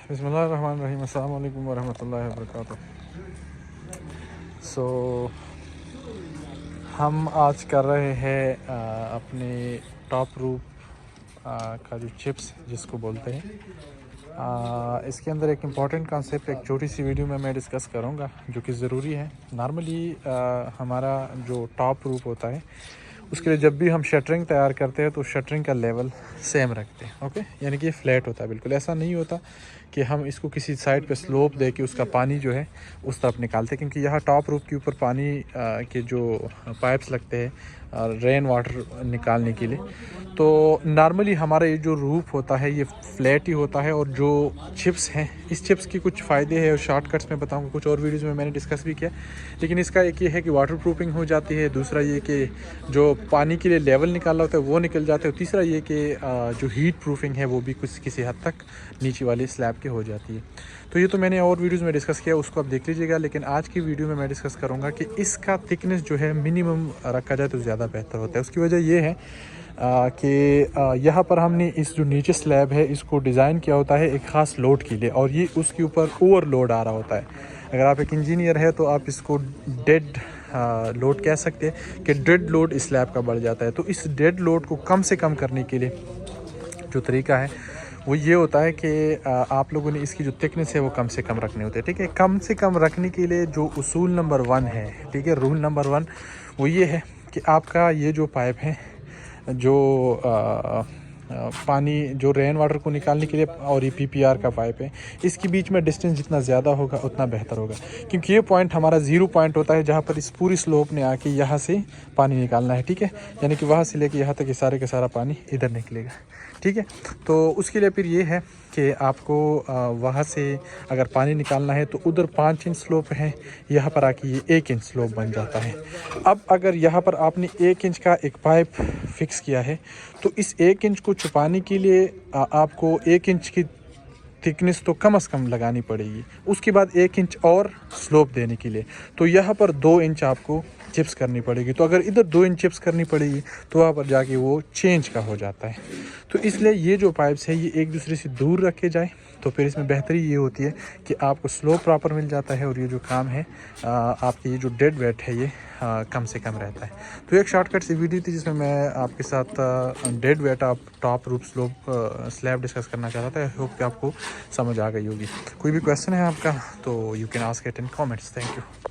बिस्मिल्लाहिर्रहमानिर्रहीम, अस्सलाम वालेकुम वरहमतुल्लाहि वबरकातुह। सो हम आज कर रहे हैं अपने टॉप रूफ का जो चिप्स जिसको बोलते हैं, इसके अंदर एक इम्पॉर्टेंट कॉन्सेप्ट एक छोटी सी वीडियो में मैं डिस्कस करूँगा जो कि ज़रूरी है। नॉर्मली हमारा जो टॉप रूफ होता है उसके लिए जब भी हम शटरिंग तैयार करते हैं तो शटरिंग का लेवल सेम रखते हैं, ओके। यानी कि फ्लैट होता है, बिल्कुल ऐसा नहीं होता कि हम इसको किसी साइड पे स्लोप दे के उसका पानी जो है उस तरफ निकालते हैं, क्योंकि यहाँ टॉप रूफ के ऊपर पानी के जो पाइप्स लगते हैं रेन वाटर निकालने के लिए। तो नॉर्मली हमारा ये जो रूफ होता है ये फ्लैट ही होता है। और जो चिप्स हैं, इस चिप्स की कुछ फ़ायदे हैं और शॉर्टकट्स में बताऊंगा, कुछ और वीडियोज़ में मैंने डिस्कस भी किया। लेकिन इसका एक ये है कि वाटर प्रूफिंग हो जाती है, दूसरा ये कि जो पानी के लिए लेवल निकालना होता है वो निकल जाता है, तीसरा ये कि जो हीट प्रूफिंग है वो भी कुछ किसी हद तक नीचे वाली स्लैब की हो जाती है। तो ये तो मैंने और वीडियोज़ में डिस्कस किया, उसको आप देख लीजिएगा। लेकिन आज की वीडियो में मैं डिस्कस करूँगा कि इसका थिकनेस जो है मिनिमम रखा जाए तो ज़्यादा बेहतर होता है। उसकी वजह ये है कि यहाँ पर हमने इस जो नीचे स्लैब है इसको डिज़ाइन किया होता है एक ख़ास लोड के लिए, और ये उसके ऊपर ओवरलोड आ रहा होता है। अगर आप एक इंजीनियर है तो आप इसको डेड लोड कह सकते हैं कि डेड लोड इस स्लैब का बढ़ जाता है। तो इस डेड लोड को कम से कम करने के लिए जो तरीका है वो ये होता है कि आप लोगों ने इसकी जो थिकनेस है वो कम से कम रखनी होती है, ठीक है। कम से कम रखने के लिए जो उसूल नंबर 1 है, ठीक है, रूल नंबर 1 वो ये है कि आपका ये जो पाइप है जो पानी जो रेन वाटर को निकालने के लिए और ये पीपीआर का पाइप है, इसके बीच में डिस्टेंस जितना ज़्यादा होगा उतना बेहतर होगा, क्योंकि ये पॉइंट हमारा 0 पॉइंट होता है जहाँ पर इस पूरी स्लोप ने आके यहाँ से पानी निकालना है, ठीक है। यानी कि वहाँ से लेके यहाँ तक ये सारे का सारा पानी इधर निकलेगा, ठीक है। तो उसके लिए फिर ये है कि आपको वहाँ से अगर पानी निकालना है तो उधर 5 इंच स्लोप है, यहाँ पर आके ये 1 इंच स्लोप बन जाता है। अब अगर यहाँ पर आपने 1 इंच का एक पाइप फिक्स किया है तो इस 1 इंच को छुपाने के लिए आपको 1 इंच की थिकनेस तो कम से कम लगानी पड़ेगी, उसके बाद 1 इंच और स्लोप देने के लिए तो यहाँ पर 2 इंच आपको चिप्स करनी पड़ेगी। तो अगर इधर 2 इंच चिप्स करनी पड़ेगी तो वहाँ पर जाके वो चेंज का हो जाता है। तो इसलिए ये जो पाइप्स है ये एक दूसरे से दूर रखे जाए तो फिर इसमें बेहतरी ये होती है कि आपको स्लोप प्रॉपर मिल जाता है और ये जो काम है आपकी ये जो डेड वेट है ये कम से कम रहता है। तो एक शॉर्टकट सी वीडियो थी जिसमें मैं आपके साथ डेड वेट आप top roof slope slab discuss करना चाह रहा था। आई होप कि आपको समझ आ गई होगी। कोई भी क्वेश्चन है आपका तो you can ask it in comments. Thank you.